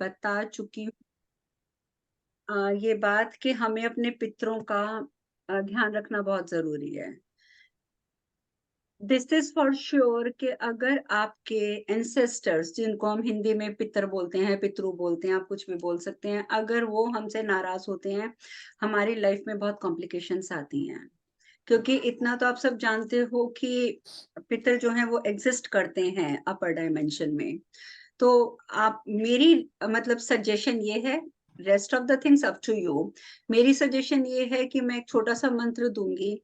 बता चुकी हूँ ये बात कि हमें अपने पितरों का ध्यान रखना बहुत ज़रूरी है। दिस इज़ फॉर श्योर कि अगर आपके एंसेस्टर्स जिनको हम हिंदी में पितर बोलते हैं, पितरू बोलते हैं, आप कुछ भी बोल सकते हैं, अगर वो हमसे नाराज़ होते हैं, हमारी लाइफ़ में बहुत कॉम्प्लिकेशंस आती हैं। क्योंकि इतना तो आप सब जानते हो कि पितर जो हैं वो एग्ज़िस्ट करते हैं अपर डायमेंशन में। तो आप मेरी मतलब सजेशन ये है, rest of the things up to you. मेरी सजेशन ये है कि मैं एक छोटा-सा मंत्र दूँगी।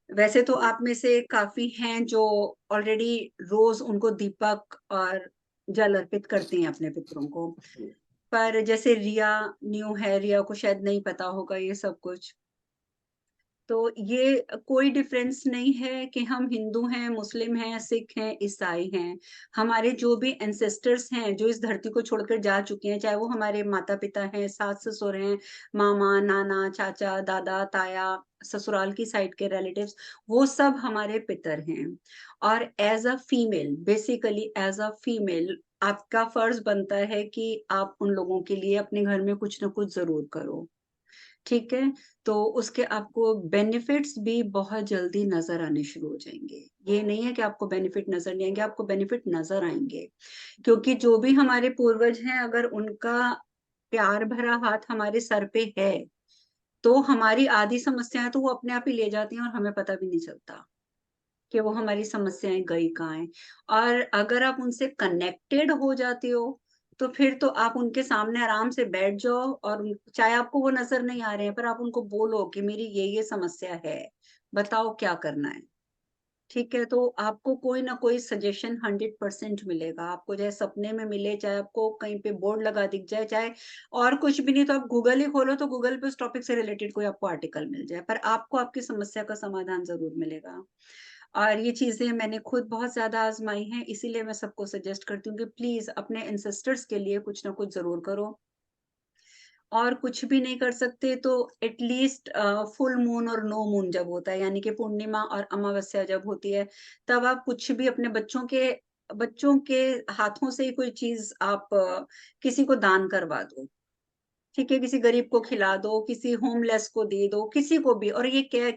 वैसे तो आप में से काफ़ी हैं जो ऑलरेडी रोज़ उनको दीपक और जल अर्पित करते हैं अपने पितरों को। पर जैसे रिया न्यू है, रिया को शायद नहीं पता होगा ये सब कुछ। तो ये कोई डिफरेंस नहीं है कि हम हिंदू हैं, मुस्लिम हैं, सिख हैं, ईसाई हैं। हमारे जो भी एंसेस्टर्स हैं, जो इस धरती को छोड़कर जा चुके हैं, चाहे वो हमारे माता-पिता हैं, सास-ससुर हैं, मामा, नाना, चाचा, दादा, ताया, ससुराल की साइड के रिलेटिव्स, वो सब हमारे पितर हैं। और as a female basically as a female आपका फर्ज़ बनता है कि आप उन लोगों के लिए अपने घर में कुछ न कुछ ज़रूर करो। ठीक है? तो उसके आपको बेनिफिट्स भी बहुत जल्दी नज़र आने शुरू हो जाएँगे। ये नहीं है कि आपको बेनिफिट नज़र नहीं आएँगे, आपको बेनिफिट नज़र आएँगे। क्योंकि जो भी हमारे पूर्वज हैं, अगर उनका प्यार भरा हाथ हमारे सर पे है, तो हमारी आधी समस्याएँ तो वो अपने आप ही ले जाती हैं और हमें पता भी नहीं चलता कि वो हमारी समस्याएँ गई कहाँ हैं। और अगर आप उनसे कनेक्टेड हो जाते हो, तो फिर तो आप उनके सामने आराम से बैठ जाओ और चाहे आपको वो नज़र नहीं आ रहे हैं, पर आप उनको बोलो कि मेरी ये समस्या है, बताओ क्या करना है? ठीक है, तो आपको कोई ना कोई सजेशन 100% मिलेगा। आपको चाहे सपने में मिले, चाहे आपको कहीं पे बोर्ड लगा दिख जाए, चाहे और कुछ भी नहीं तो आप गूगल ही खोलो तो गूगल पे उस टॉपिक से रिलेटेड कोई आपको आर्टिकल मिल जाए, पर आपको आपकी समस्या का समाधान ज़रूर मिलेगा। और ये चीज़ें मैंने खुद बहुत ज़्यादा आज़माई हैं, इसीलिए मैं सबको सजेस्ट करती हूँ कि प्लीज़ अपने एंसेस्टर्स के लिए कुछ ना कुछ ज़रूर करो। और कुछ भी नहीं कर सकते तो एटलीस्ट फुल मून और नो मून जब होता है यानी कि पूर्णिमा और अमावस्या जब होती है, तब आप कुछ भी अपने बच्चों के हाथों से ही कोई चीज़ आप किसी को दान करवा दो। ठीक है? किसी गरीब को खिला दो, किसी होमलेस को दे दो, किसी को भी और ये कह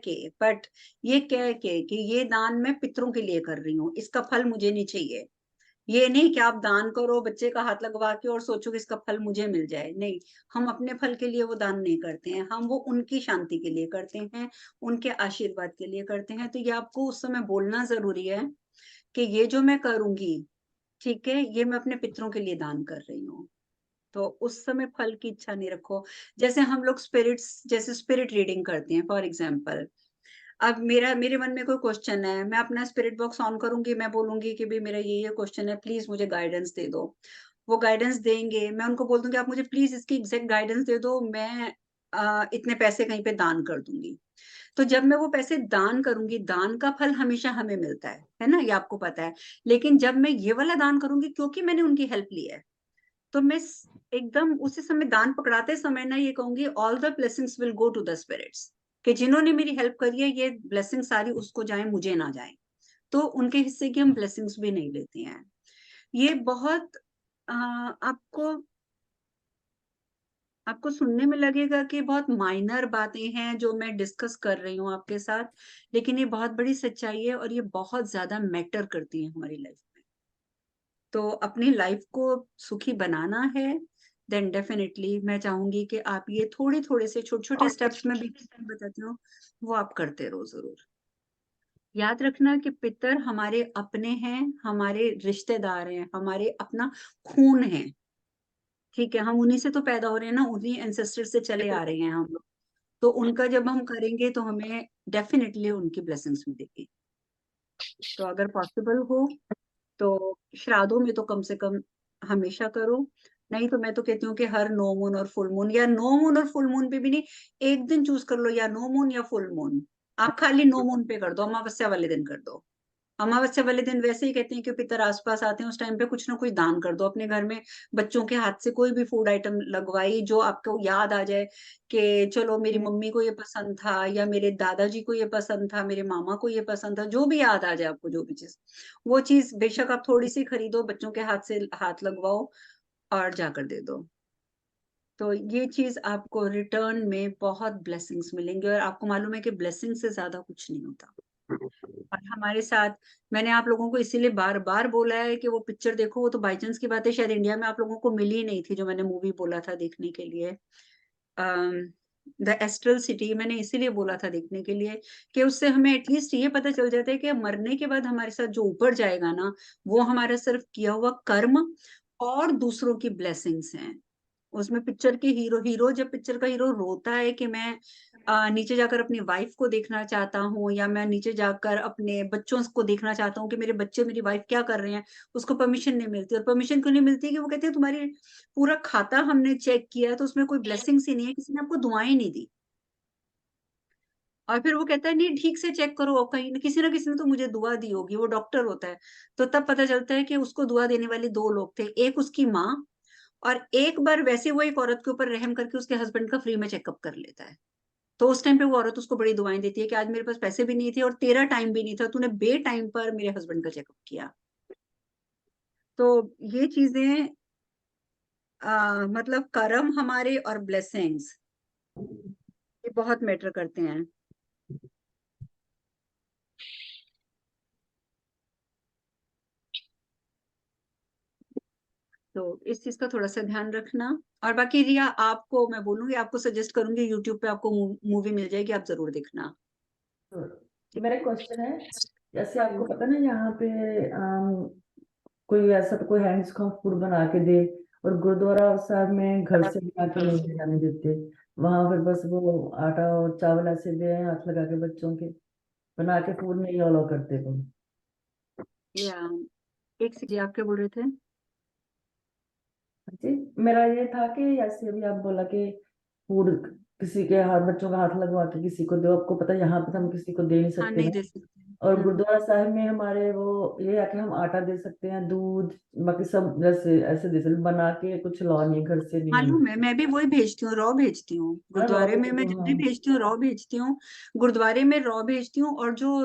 के कि ये दान मैं पितरों के लिए कर रही हूँ, इसका फल मुझे नहीं चाहिए। ये नहीं कि आप दान करो, बच्चे का हाथ लगवा के और सोचो कि इसका फल मुझे मिल जाए, नहीं, हम अपने फल के लिए वो दान नहीं करते हैं, हम वो उनकी शांति के लिए करते हैं, उनके आशीर्वाद के लिए करते हैं। तो ये आपको उस समय बोलना ज़रूरी है कि ये जो मैं करूँगी, ठीक है? ये मैं अपने पितरों के लिए दान कर रही हूँ। तो उस समय फल की इच्छा नहीं रखो। जैसे हम लोग जैसे स्पिरिट रीडिंग करते हैं फॉर एग्ज़ाम्पल अब मेरे मन में कोई क्वेश्चन है, मैं अपना स्पिरिट बॉक्स ऑन करूँगी, मैं बोलूँगी कि भई मेरा ये क्वेश्चन है, प्लीज़ मुझे गाइडेंस दे दो। वो गाइडेंस देंगे, मैं उनको बोल दूँगी आप मुझे प्लीज़ इसकी एग्ज़ैक्ट गाइडेंस दे दो, मैं इतने पैसे कहीं पे दान कर दूँगी। तो जब मैं वो पैसे दान करूँगी, दान का फल हमेशा हमें मिलता है ना? ये आपको पता है। लेकिन जब मैं ये वाला दान करूँगी क्योंकि मैंने उनकी हेल्प ली है, तो मैं स एकदम उसी समय दान पकड़ाते समय ना ये कहूँगी all the blessings will go to the spirits कि जिन्होंने मेरी हेल्प करी है ये ब्लेसिंग सारी उसको जाए मुझे ना जाए। तो उनके हिस्से की हम ब्लेसिंग्स भी नहीं लेते हैं। ये बहुत आपको आपको सुनने में लगेगा कि बहुत माइनर बातें हैं जो मैं डिस्कस कर रही हूँ आपके साथ, लेकिन ये बहुत बड़ी सच्चाई है और ये बहुत ज़्यादा मैटर करती है हमारी लाइफ में। तो अपनी लाइफ को सुखी बनाना है, देन डेफिनिटली मैं चाहूँगी कि आप ये थोड़े-थोड़े से छोटे-छोटे स्टेप्स मैं बीच-बीच में बताती हूँ, वो आप करते रहो ज़रूर। याद रखना कि पितर हमारे अपने हैं, हमारे रिश्तेदार हैं, हमारे अपना खून है, ठीक है? हम उन्हीं से तो पैदा हो रहे हैं ना, उन्हीं एंसेस्टर से चले आ रहे हैं हम लोग। तो उनका जब हम करेंगे तो हमें डेफिनिटली उनकी ब्लेसिंग्स मिलेगी। तो अगर पॉसिबल हो तो श्राद्धों में तो कम से कम हमेशा करो, नहीं तो मैं तो कहती हूँ कि हर नो मून और फुल मून या नो मून और फुल मून पे भी नहीं, एक दिन चूज़ कर लो या नो मून या फुल मून। आप खाली नो मून पे कर दो, अमावस्या वाले दिन कर दो। अमावस्या वाले दिन वैसे ही कहते हैं कि पितर आस-पास आते हैं, उस टाइम पे कुछ ना कुछ दान कर दो। अपने घर में बच्चों के हाथ से कोई भी फूड आइटम लगवाई जो आपको याद आ जाए कि चलो मेरी मम्मी को ये पसंद था या मेरे दादाजी को ये पसंद था, मेरे मामा को ये पसंद था, जो भी याद आ जाए आपको जो भी चीज़। वो चीज़ बेशक आप थोड़ी-सी खरीदो, बच्चों के हाथ से हाथ लगवाओ और जाकर दे दो। तो ये चीज़ आपको रिटर्न में बहुत ब्लेसिंग्स मिलेंगे और आपको मालूम है कि ब्लेसिंग से ज़्यादा कुछ नहीं होता। और हमारे साथ मैंने आप लोगों को इसीलिए बार-बार बोला है कि वो पिक्चर देखो, वो तो बाय चांस की बात है शायद इंडिया में आप लोगों को मिली ही नहीं थी जो मैंने मूवी बोला था देखने के लिए। द एस्ट्रल सिटी मैंने इसीलिए बोला था देखने के लिए कि उससे हमें एटलीस्ट ये पता चल जाता है कि मरने के बाद हमारे साथ जो ऊपर जाएगा ना, वो हमारा सिर्फ किया हुआ कर्म और दूसरों की ब्लेसिंग्स हैं। उसमें पिक्चर के हीरो हीरो जब पिक्चर का हीरो रोता है कि मैं नीचे जाकर अपनी वाइफ को देखना चाहता हूँ या मैं नीचे जाकर अपने बच्चों को देखना चाहता हूँ कि मेरे बच्चे मेरी वाइफ क्या कर रहे हैं, उसको परमिशन नहीं मिलती और परमिशन क्यों नहीं मिलती कि वो कहते हैं तुम्हारी पूरा खाता हमने चेक किया है तो उसमें कोई ब्लेसिंग्स ही नहीं है, किसी ने आपको दुआएँ नहीं दी। और फिर वो कहता है नहीं ठीक से चेक करो कहीं न किसी ने तो मुझे दुआ दी होगी, वो डॉक्टर होता है। तो तब पता चलता है कि उसको दुआ देने वाले 2 लोग थे, एक उसकी माँ और एक बार वैसे वो एक औरत के ऊपर रहम करके उसके हस्बैंड का फ्री में चेकअप कर लेता है। तो उस टाइम पे वो औरत उसको बड़ी दुआएँ देती है कि आज मेरे पास पैसे भी नहीं थे और तेरा टाइम भी नहीं था, तूने बे-टाइम पर मेरे हस्बैंड का चेकअप किया। तो ये चीज़ें मतलब कर्म हमारे और ब्लेसिंग्स ये बहुत मैटर करते हैं। तो इस चीज़ का थोड़ा-सा ध्यान रखना और बाकी रिया आपको मैं बोलूँगी आपको सजेस्ट करूँगी यूट्यूब पे आपको मूवी मिल जाएगी, आप ज़रूर देखना। मेरा एक क्वेश्चन है, जैसे आपको पता ना यहाँ पे कोई ऐसा तो कोई हैंड्स का फूड बना के दे, और गुरुद्वारा साहब में घर से बना के नहीं जाने देते, वहां पर बस वो आटा और चावल ऐसे दे हाथ लगा के बच्चों के, बना के फूड नहीं अलाउ करते कोई। या एक सेकंड जी आप क्या बोल रहे थे? जी, मेरा ये था कि जैसे अभी आप बोला कि फूड किसी के हाथ, बच्चों का हाथ लगवा के किसी को दो, आपको पता है यहाँ पे तो हम किसी को दे नहीं हाँ, सकते नहीं ना। दे सकते। और हुँ। गुरुद्वारा साहिब में हमारे वो ये है कि हम आटा दे सकते हैं, दूध, बाकी सब जैसे ऐसे दे सकते, बना के कुछ ला नहीं, घर से नहीं हम। मालूम है, मैं भी वही भेजती हूँ, रॉ भेजती हूँ। हाँ, रॉ गुरुद्वारे में मैं तो जब हाँ। भी भेजती हूँ, रॉ भेजती हूँ। गुरुद्वारे में रॉ भेजती हूँ और जो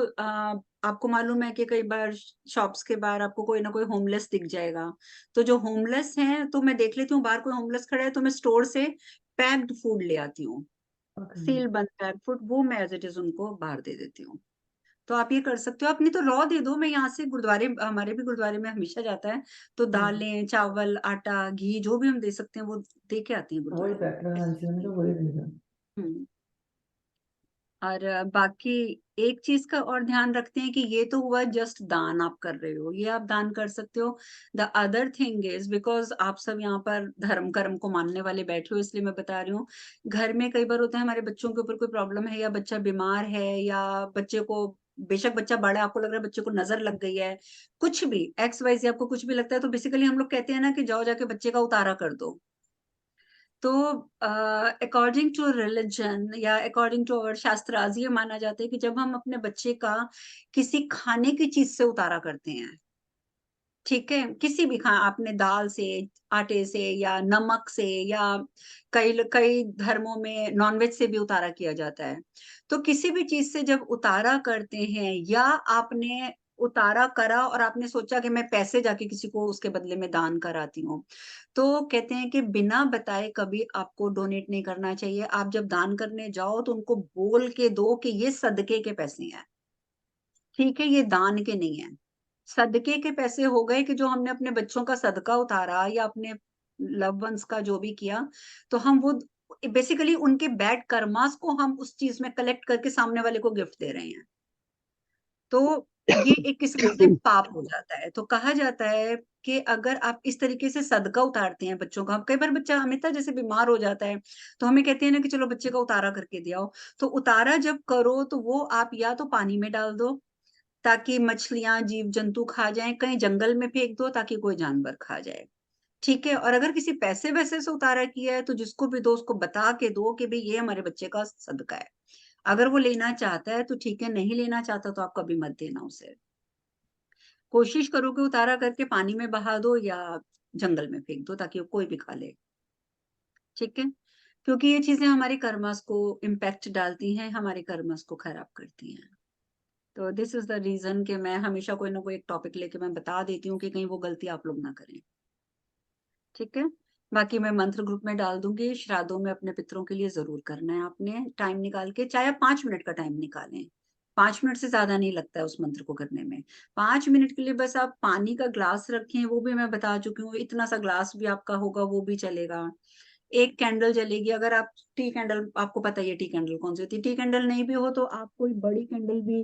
आपको मालूम है कि कई बार शॉप्स के बाहर आपको कोई ना कोई होमलेस दिख जाएगा। तो जो होमलेस हैं, तो मैं देख लेती हूँ बाहर कोई होमलेस खड़ा है, तो मैं स्टोर से पैक्ड फूड ले आती हूँ। ओके। सील बंद पैक्ड फूड, वो मैं एज़ इट इज़ उनको बाहर दे देती हूँ। तो आप ये कर सकते हो, आप नहीं तो रॉ दे दो, मैं यहाँ से गुरुद्वारे हमारे भी गुरुद्वारे में हमेशा जाता है, तो दालें, चावल, आटा, घी जो भी हम दे सकते हैं, वो दे के आते हैं वही गुरुद्वारे में। बेटर है, हाँ ऐसी जी, बात मैंने नहीं कहा है। वही रहेगा। हुँ। और बाकी एक चीज़ का और ध्यान रखते हैं कि ये तो हुआ जस्ट दान आप कर रहे हो, ये आप दान कर सकते हो। The other thing is because आप सब यहाँ पर धर्म कर्म को मानने वाले बैठे हो इसलिए मैं बता रही हूँ। घर में कई बार होता है हमारे बच्चों के ऊपर कोई प्रॉब्लम है या बच्चा बीमार है या बच्चे को बेशक बच्चा बड़ा है, आपको लग रहा है बच्चे को नज़र लग गई है, कुछ भी एक्स, वाई, ज़ेड आपको कुछ भी लगता है तो बेसिकली हम लोग कहते हैं ना कि जाओ जाके बच्चे का उतारा कर दो। तो अकॉर्डिंग टू रिलिजन या अकॉर्डिंग टू अवर शास्त्रास ये माना जाता है कि जब हम अपने बच्चे का किसी खाने की चीज से उतारा करते हैं, ठीक है? किसी भी आपने दाल से, आटे से या नमक से या कई कई धर्मों में नॉनवेज से भी उतारा किया जाता है। तो किसी भी चीज़ से जब उतारा करते हैं या आपने उतारा करा और आपने सोचा कि मैं पैसे जाके किसी को उसके बदले में दान कराती हूँ। तो कहते हैं कि बिना बताए कभी आपको डोनेट नहीं करना चाहिए। आप जब दान करने जाओ तो उनको बोल के दो कि ये सदके के पैसे हैं। ठीक है? ये दान के नहीं हैं। सदके के पैसे हो गए कि जो हमने अपने बच्चों का सदका उतारा या अपने लव्ड वन्स का जो भी किया, तो हम वो बेसिकली उनके बैड कर्मास को हम उस चीज़ में कलेक्ट करके सामने वाले को गिफ्ट दे रहे हैं। तो ये एक किस्म से पाप हो जाता है। तो कहा जाता है कि अगर आप इस तरीके से सदका उतारते हैं बच्चों का, कई बार बच्चा अमिता जैसे बीमार हो जाता है, तो हमें कहते हैं ना कि चलो बच्चे का उतारा करके दे आओ। तो उतारा जब करो तो वो आप या तो पानी में डाल दो ताकि मछलियाँ, जीव-जंतु खा जाएँ, कहीं जंगल में फेंक दो ताकि कोई जानवर खा जाए, ठीक है? और अगर किसी पैसे-वैसे से उतारा किया है तो जिसको भी दो उसको बता के दो कि भई ये हमारे बच्चे का सदका है। अगर वो लेना चाहता है तो ठीक है, नहीं लेना चाहता तो आप कभी मत देना उसे। कोशिश करो कि उतारा करके पानी में बहा दो या जंगल में फेंक दो ताकि वो कोई भी खा ले, ठीक है? क्योंकि ये चीज़ें हमारे कर्मस को इम्पैक्ट डालती हैं, हमारे कर्मस को खराब करती हैं। तो दिस इज़ द रीज़न कि मैं हमेशा कोई ना कोई एक टॉपिक लेके मैं बता देती हूँ कि कहीं वो गलती आप लोग ना करें। ठीक है। बाकी मैं मंत्र ग्रुप में डाल दूंगी। श्राद्धों में अपने पितरों के लिए जरूर करना है आपने, टाइम निकाल के, चाहे आप 5 मिनट का टाइम निकालें। 5 मिनट से ज्यादा नहीं लगता है उस मंत्र को करने में। 5 मिनट के लिए बस आप पानी का ग्लास रखें, वो भी मैं बता चुकी हूँ, इतना सा ग्लास भी आपका होगा वो भी चलेगा। एक कैंडल जलेगी, अगर आप टी कैंडल, आपको पता ही है टी कैंडल कौन सी होती है, टी कैंडल नहीं भी हो तो आप कोई बड़ी कैंडल भी,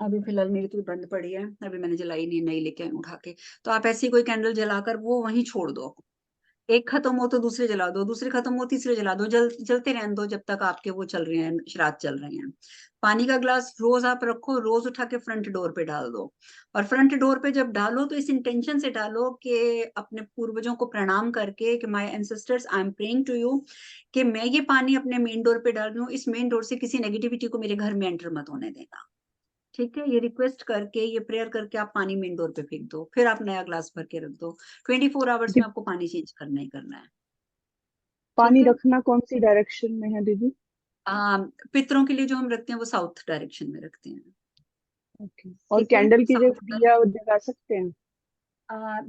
अभी फिलहाल मेरी तो बंद पड़ी है, अभी मैंने जलाई नहीं, नई लेके आई उठा के, तो आप ऐसी कोई कैंडल जलाकर वो वहीं छोड़ दो। एक खत्म हो तो दूसरे जला दो, दूसरे खत्म हो तीसरे जला दो, जलते रहने दो जब तक आपके वो चल रहे हैं, श्राद्ध चल रहे हैं। पानी का ग्लास रोज आप रखो, रोज उठा के फ्रंट डोर पे डाल दो। और फ्रंट डोर पे जब डालो तो इस इंटेंशन से डालो कि अपने पूर्वजों को प्रणाम करके, कि my ancestors I am praying to you, कि मैं ये पानी अपने मेन डोर पे डाल रही हूँ, इस मेन डोर से किसी नेगेटिविटी को मेरे घर में एंटर मत होने देना। ठीक है, ये रिक्वेस्ट करके, ये प्रेयर करके आप पानी मेन डोर पे फेंक दो, फिर आप नया ग्लास भर के रख दो। 24 आवर्स में दीदी, आपको पानी चेंज करना ही करना है। ठीक पानी है। रखना कौन सी डायरेक्शन में है दीदी? पितरों के लिए जो हम रखते हैं वो साउथ डायरेक्शन में रखते हैं। ओके। और ठीक है, कैंडल की साउथ जगह का। दिया जला सकते हैं?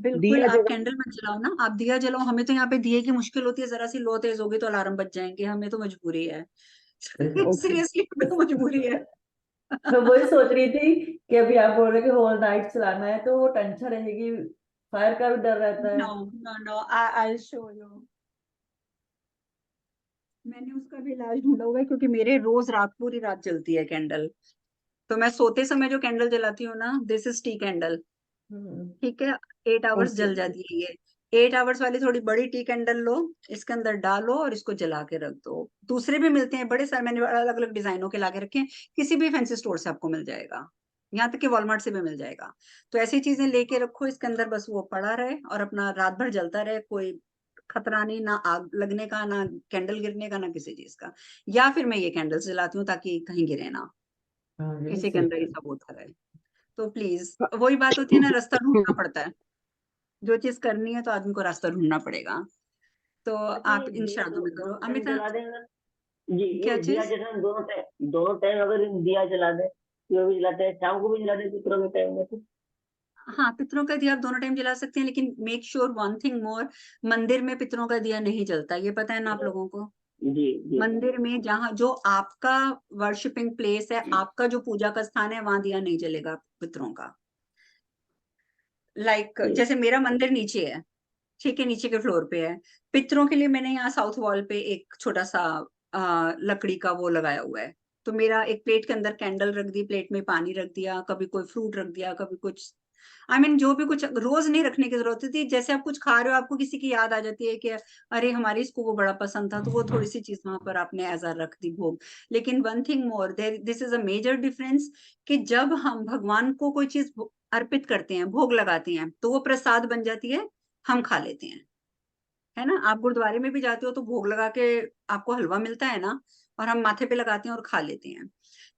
बिल्कुल, दिया आप जला। कैंडल मत जलाओ ना, आप दिया जलाओ, हमें तो यहाँ पे दिए की मुश्किल होती है, जरा सी लो तेज होगी तो अलार्म बज जाएंगे, हमें तो मजबूरी है। ओके। सीरियसली हमें तो मजबूरी है। मैं वही सोच रही थी कि अभी आप बोल रहे कि होल नाइट चलाना है तो वो टेंशन रहेगी, फायर का भी डर रहता है। No no no, I show you. मैंने उसका भी इलाज ढूंढा हुआ है, क्योंकि मेरे रोज रात, पूरी रात जलती है कैंडल। तो मैं सोते समय जो कैंडल जलाती हूँ ना, दिस इज टी कैंडल। हम्म। ठीक है, 8 आवर्स ओके। जल जाती है ये। 8 आवर्स वाली थोड़ी बड़ी टी कैंडल लो, इसके अंदर डालो और इसको जला के रख दो। दूसरे भी मिलते हैं बड़े सारे, मैंने अलग अलग डिजाइनों के लाके रखे हैं, किसी भी फैंसी स्टोर से आपको मिल जाएगा, यहाँ तक कि वॉलमार्ट से भी मिल जाएगा। तो ऐसी चीजें लेके रखो, इसके अंदर बस वो पड़ा रहे और अपना रात भर जलता रहे, कोई खतरा नहीं, ना आग लगने का, ना कैंडल गिरने का, ना किसी चीज का। या फिर मैं ये कैंडल्स जलाती हूँ ताकि कहीं गिरे ना, हाँ, ये भी इसी के सही अंदर ही है। सब होता रहे। तो प्लीज, वही बात होती है ना, रास्ता ढूंढना पड़ता है। जो चीज करनी है तो आदमी को रास्ता ढूंढना पड़ेगा। तो अच्छा, आप ये इन दिया श्राद्धों में करो, दोनों टाइम अमिता। जला देना। जी, क्या ये दिया चीज? जलाना दोनों टाइम अगर दिया जला दे, सुबह भी जलाते हैं, शाम को भी जला दे, पितरों के टाइम में तो। हाँ, पितरों का दिया आप दोनों टाइम जला सकते हैं, लेकिन मेक श्योर वन थिंग मोर, मंदिर में पितरों का दिया नहीं जलता, ये पता है ना आप लोगों को। जी जी मंदिर में, जहाँ जो आपका वर्शिपिंग प्लेस है, आपका जो पूजा का स्थान है, वहां दिया नहीं जलेगा पितरों का। लाइक जी। जैसे मेरा मंदिर नीचे है, ठीक है, नीचे के फ्लोर पे है। पितरों के लिए मैंने यहाँ साउथ वॉल पे एक छोटा सा लकड़ी का वो लगाया हुआ है। तो मेरा एक प्लेट के अंदर कैंडल रख दी, प्लेट में पानी रख दिया, कभी कोई फ्रूट रख दिया, कभी कुछ, जो भी कुछ, रोज नहीं रखने की जरूरत होती, जैसे आप कुछ खा रहे हो, आपको किसी की याद आ जाती है कि अरे हमारे इसको वो बड़ा पसंद था, तो वो थोड़ी सी चीज वहां पर आपने एज आ रख दी, भोग। लेकिन one thing more, there this is a major difference, कि जब हम भगवान को कोई चीज अर्पित करते हैं, भोग लगाते हैं, तो वो प्रसाद बन जाती है, हम खा लेते हैं, है ना। आप गुरुद्वारे में भी जाते हो तो भोग लगा के आपको हलवा मिलता है ना, और हम माथे पे लगाते हैं और खा लेते हैं।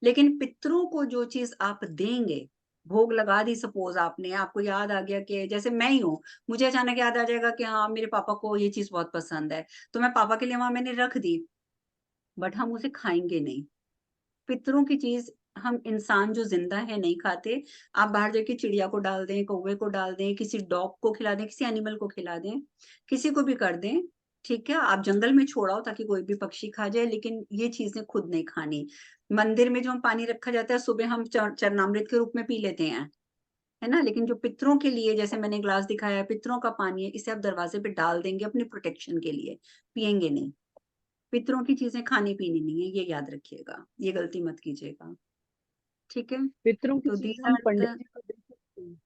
लेकिन पितरों को जो चीज आप देंगे, भोग लगा दी, सपोज आपने, आपको याद आ गया कि जैसे मैं ही हूँ, मुझे अचानक याद आ जाएगा कि हाँ मेरे पापा को ये चीज बहुत पसंद है, तो मैं पापा के लिए वहां मैंने रख दी, बट हम उसे खाएंगे नहीं। पितरों की चीज हम इंसान जो जिंदा है नहीं खाते। आप बाहर जाके चिड़िया को डाल दें, कौवे को डाल दें, किसी डॉग को खिला दें, किसी एनिमल को खिला दें, किसी को भी कर दें, ठीक है, आप जंगल में छोड़ाओ ताकि कोई भी पक्षी खा जाए, लेकिन ये चीजें खुद नहीं खानी। मंदिर में जो हम पानी रखा जाता है, सुबह हम चरणामृत के रूप में पी लेते हैं, है ना, लेकिन जो पितरों के लिए, जैसे मैंने ग्लास दिखाया है, पितरों का पानी है, इसे आप दरवाजे पे डाल देंगे अपनी प्रोटेक्शन के लिए, पियेंगे नहीं। पितरों की चीजें खानी पीनी नहीं है, ये याद रखिएगा, ये गलती मत कीजिएगा। ठीक है। पितरों की तो चीज दीज हम आर पंडित द, जी को दे सकते हैं?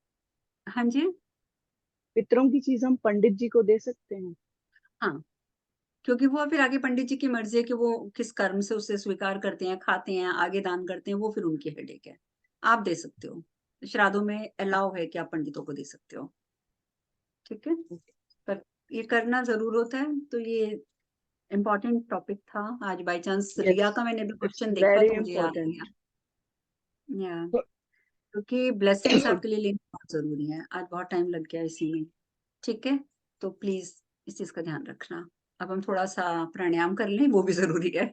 हाँ जी, पितरों की चीज हम पंडित जी को दे सकते हैं? हाँ, क्योंकि वो फिर आगे पंडित जी की मर्जी है कि वो किस कर्म से उसे स्वीकार करते हैं, खाते हैं, आगे दान करते हैं, वो फिर उनकी हेडेक है। आप दे सकते हो, श्राद्धों में अलाउ है कि आप पंडितों को दे सकते हो। ठीक है, पर ये करना जरूर होता है। तो ये इम्पोर्टेंट टॉपिक था आज, बाई चांस यस, रिया का मैंने भी इट्स क्वेश्चन देखा वेरी तो मुझे याद आ गया। इम्पोर्टेंट। या, क्योंकि ब्लेसिंग्स आपके लिए लेना बहुत जरूरी है, आज बहुत टाइम लग गया इसी में। ठीक है, तो प्लीज इस चीज का ध्यान रखना। अब हम थोड़ा सा प्राणायाम कर लें, वो भी जरूरी है।